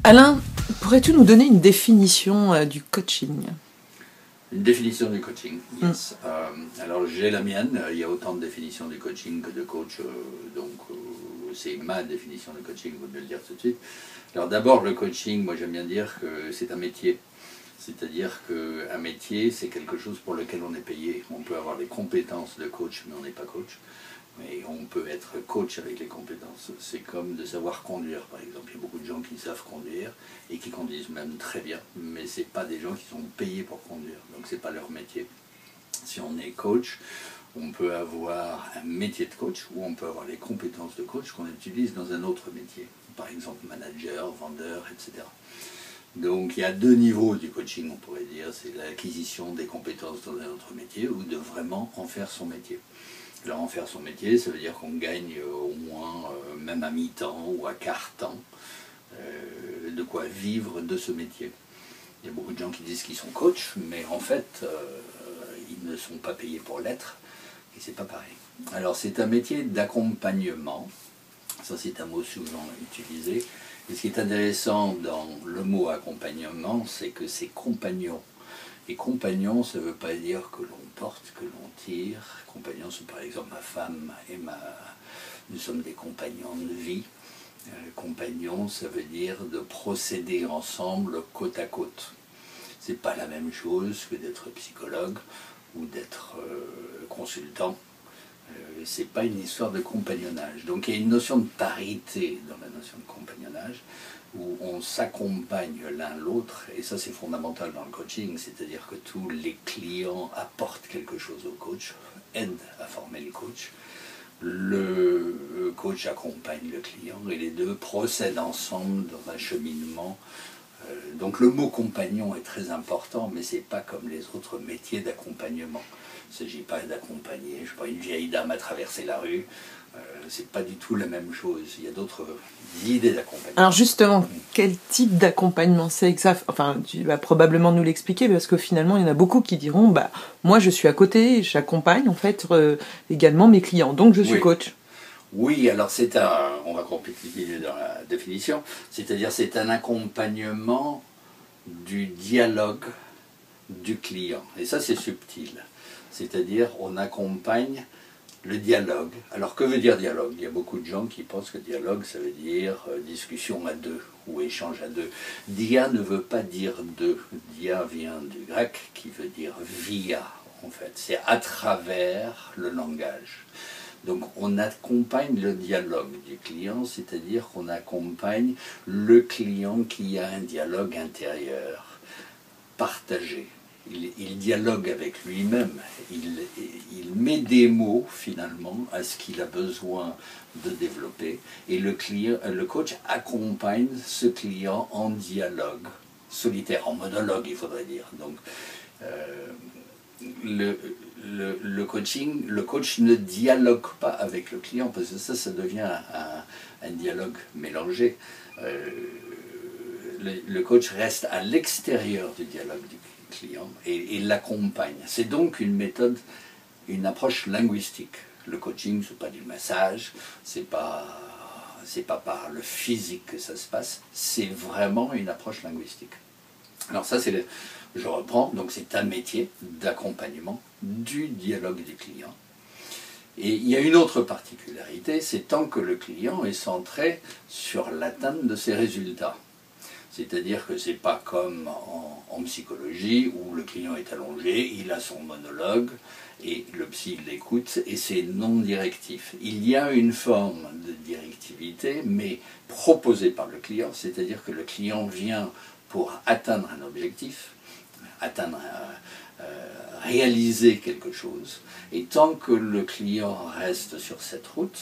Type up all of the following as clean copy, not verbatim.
Alain, pourrais-tu nous donner une définition du coaching? Une définition du coaching, yes. Alors j'ai la mienne, il y a autant de définitions du coaching que de coach, donc c'est ma définition du coaching, vous devez le dire tout de suite. Alors d'abord le coaching, moi j'aime bien dire que c'est un métier. C'est-à-dire qu'un métier, c'est quelque chose pour lequel on est payé. On peut avoir les compétences de coach, mais on n'est pas coach. Mais on peut être coach avec les compétences. C'est comme de savoir conduire, par exemple. Il y a beaucoup de gens qui savent conduire et qui conduisent même très bien, mais ce n'est pas des gens qui sont payés pour conduire. Donc ce n'est pas leur métier. Si on est coach, on peut avoir un métier de coach ou on peut avoir les compétences de coach qu'on utilise dans un autre métier. Par exemple, manager, vendeur, etc. Donc il y a deux niveaux du coaching, on pourrait dire. C'est l'acquisition des compétences dans un autre métier ou de vraiment en faire son métier. Alors en faire son métier, ça veut dire qu'on gagne au moins, même à mi-temps ou à quart-temps, de quoi vivre de ce métier. Il y a beaucoup de gens qui disent qu'ils sont coachs, mais en fait, ils ne sont pas payés pour l'être, et c'est pas pareil. Alors c'est un métier d'accompagnement, ça c'est un mot souvent utilisé, et ce qui est intéressant dans le mot accompagnement, c'est que c'est compagnon. Et compagnon, ça ne veut pas dire que l'on porte, que l'on tire. Compagnon, c'est par exemple ma femme et nous sommes des compagnons de vie. Compagnon, ça veut dire de procéder ensemble côte à côte. C'est pas la même chose que d'être psychologue ou d'être consultant. C'est pas une histoire de compagnonnage. Donc il y a une notion de parité dans la notion de compagnonnage, où on s'accompagne l'un l'autre, et ça c'est fondamental dans le coaching, c'est-à-dire que tous les clients apportent quelque chose au coach, aident à former le coach. Le coach accompagne le client et les deux procèdent ensemble dans un cheminement. Donc le mot compagnon est très important, mais ce n'est pas comme les autres métiers d'accompagnement. Il ne s'agit pas d'accompagner, je sais pas, une vieille dame à traverser la rue. C'est pas du tout la même chose. Il y a d'autres idées d'accompagnement. Alors justement, quel type d'accompagnement c'est exact? Enfin, tu vas probablement nous l'expliquer, parce que finalement, il y en a beaucoup qui diront, bah, moi je suis à côté, j'accompagne en fait également mes clients, donc je suis coach. Oui, alors on va compléter dans la définition, c'est-à-dire c'est un accompagnement du dialogue du client. Et ça c'est subtil. C'est-à-dire on accompagne le dialogue. Alors que veut dire dialogue? Il y a beaucoup de gens qui pensent que dialogue ça veut dire discussion à deux ou échange à deux. Dia ne veut pas dire deux. Dia vient du grec qui veut dire via en fait. C'est à travers le langage. Donc on accompagne le dialogue du client, c'est-à-dire qu'on accompagne le client qui a un dialogue intérieur, partagé. Il dialogue avec lui-même, il met des mots finalement à ce qu'il a besoin de développer, et le coach accompagne ce client en dialogue, solitaire, en monologue il faudrait dire. Donc, le coach ne dialogue pas avec le client, parce que ça devient un dialogue mélangé. Le coach reste à l'extérieur du dialogue du client et l'accompagne. C'est donc une méthode, une approche linguistique. Le coaching, c'est pas du massage, c'est pas par le physique que ça se passe, c'est vraiment une approche linguistique. Alors ça, je reprends, donc c'est un métier d'accompagnement du dialogue du client. Et il y a une autre particularité, c'est tant que le client est centré sur l'atteinte de ses résultats. C'est-à-dire que ce n'est pas comme en psychologie où le client est allongé, il a son monologue et le psy l'écoute et c'est non directif. Il y a une forme de directivité, mais proposée par le client, c'est-à-dire que le client vient pour atteindre un objectif, réaliser quelque chose. Et tant que le client reste sur cette route,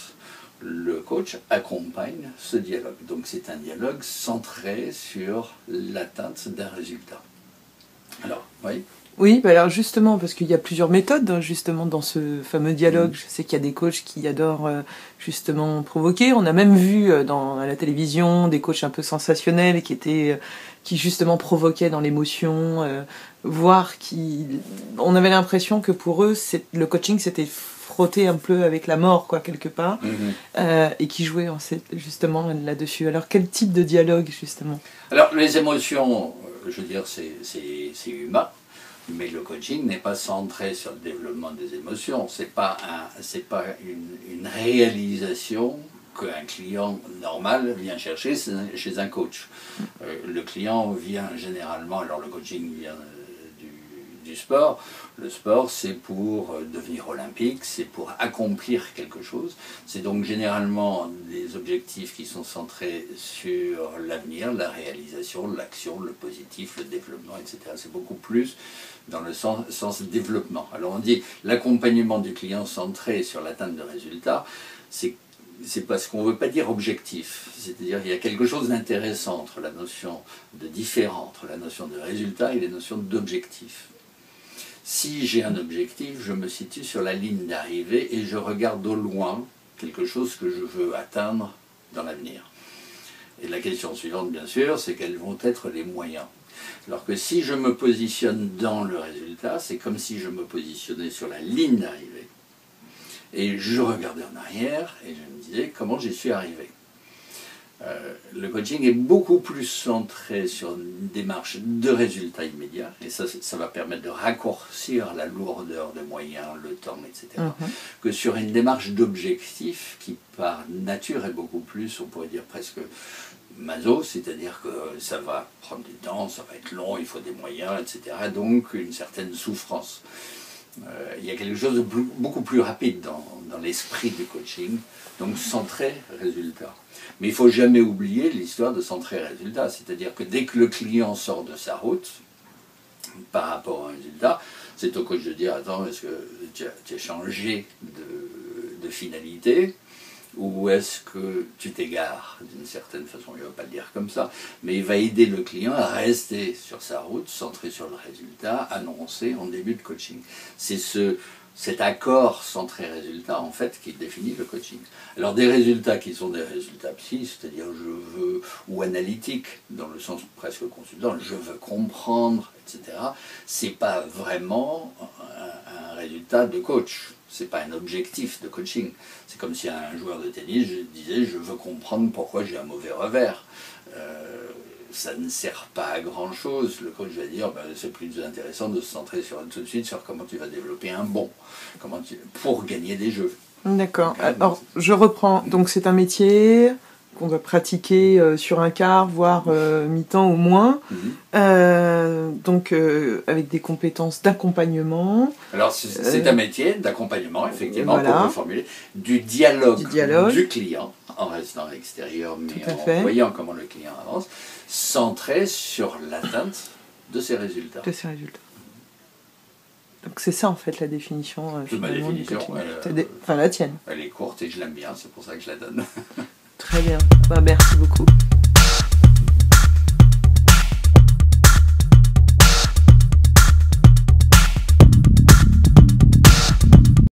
le coach accompagne ce dialogue. Donc c'est un dialogue centré sur l'atteinte d'un résultat. Alors, oui. Oui, bah alors justement, parce qu'il y a plusieurs méthodes justement dans ce fameux dialogue. Je sais qu'il y a des coachs qui adorent justement provoquer. On a même vu à la télévision des coachs un peu sensationnels qui justement provoquaient dans l'émotion, voire on avait l'impression que pour eux, le coaching c'était frotter un peu avec la mort, quoi, quelque part, et qui jouait justement là-dessus. Alors, quel type de dialogue, justement? Alors, les émotions, je veux dire, c'est humain, mais le coaching n'est pas centré sur le développement des émotions. C'est pas une réalisation qu'un client normal vient chercher chez un coach. Le client vient généralement, alors le coaching vient du sport. Le sport, c'est pour devenir olympique, c'est pour accomplir quelque chose. C'est donc généralement des objectifs qui sont centrés sur l'avenir, la réalisation, l'action, le positif, le développement, etc. C'est beaucoup plus dans le sens développement. Alors on dit l'accompagnement du client centré sur l'atteinte de résultats, c'est parce qu'on ne veut pas dire objectif, c'est-à-dire qu'il y a quelque chose d'intéressant entre la notion de différent, entre la notion de résultat et les notions d'objectif. Si j'ai un objectif, je me situe sur la ligne d'arrivée et je regarde au loin quelque chose que je veux atteindre dans l'avenir. Et la question suivante, bien sûr, c'est quels vont être les moyens. Alors que si je me positionne dans le résultat, c'est comme si je me positionnais sur la ligne d'arrivée. Et je regardais en arrière et je me disais comment j'y suis arrivé. Le coaching est beaucoup plus centré sur une démarche de résultats immédiats, et ça va permettre de raccourcir la lourdeur de moyens, le temps, etc., que sur une démarche d'objectif qui, par nature, est beaucoup plus, on pourrait dire presque maso, c'est-à-dire que ça va prendre du temps, ça va être long, il faut des moyens, etc., donc une certaine souffrance. Il y a quelque chose de beaucoup plus rapide dans l'esprit du coaching, donc centré résultat. Mais il ne faut jamais oublier l'histoire de centré résultat, c'est-à-dire que dès que le client sort de sa route, par rapport à un résultat, c'est au coach de dire « Attends, est-ce que tu as changé de finalité ? Ou est-ce que tu t'égares d'une certaine façon ?» Il ne va pas le dire comme ça, mais il va aider le client à rester sur sa route, centré sur le résultat, annoncé en début de coaching. C'est cet accord centré résultat, en fait, qui définit le coaching. Alors des résultats qui sont des résultats psy, c'est-à-dire je veux, ou analytiques, dans le sens presque consultant, je veux comprendre, etc., c'est pas vraiment un résultat de coach. C'est pas un objectif de coaching. C'est comme si un joueur de tennis disait je veux comprendre pourquoi j'ai un mauvais revers. Ça ne sert pas à grand chose. Le coach va dire c'est plus intéressant de se centrer tout de suite sur comment tu vas développer un bon, pour gagner des jeux. D'accord. Alors je reprends. Donc c'est un métier qu'on va pratiquer sur un quart, voire mi-temps au moins, donc avec des compétences d'accompagnement. Alors c'est un métier d'accompagnement, effectivement, voilà, pour reformuler, du dialogue du client, en restant à l'extérieur, mais en voyant comment le client avance, centré sur l'atteinte de ses résultats. De ses résultats. Donc c'est ça en fait la définition. Ma définition, enfin la tienne. Elle est courte et je l'aime bien, c'est pour ça que je la donne. Très bien, merci beaucoup.